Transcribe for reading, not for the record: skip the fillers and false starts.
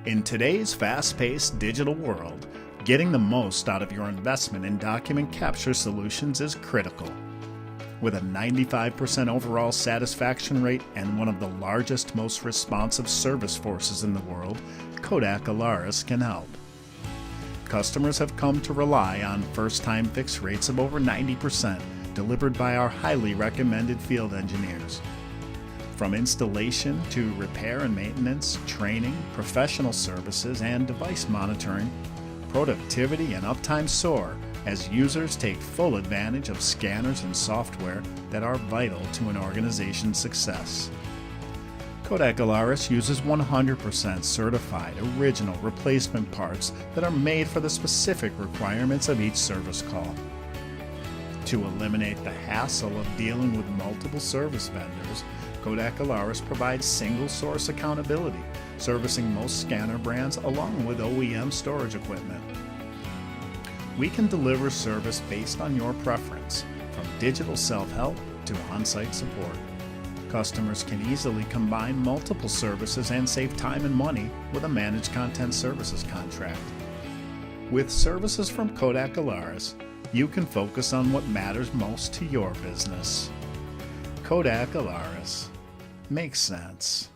In today's fast-paced digital world, getting the most out of your investment in document capture solutions is critical. With a 95% overall satisfaction rate and one of the largest, most responsive service forces in the world, Kodak Alaris can help. Customers have come to rely on first-time fix rates of over 90%, delivered by our highly recommended field engineers. From installation to repair and maintenance, training, professional services, and device monitoring, productivity and uptime soar as users take full advantage of scanners and software that are vital to an organization's success. Kodak Alaris uses 100% certified original replacement parts that are made for the specific requirements of each service call. To eliminate the hassle of dealing with multiple service vendors, Kodak Alaris provides single-source accountability, servicing most scanner brands along with OEM storage equipment. We can deliver service based on your preference, from digital self-help to on-site support. Customers can easily combine multiple services and save time and money with a managed content services contract. With services from Kodak Alaris, you can focus on what matters most to your business. Kodak Alaris. Makes sense.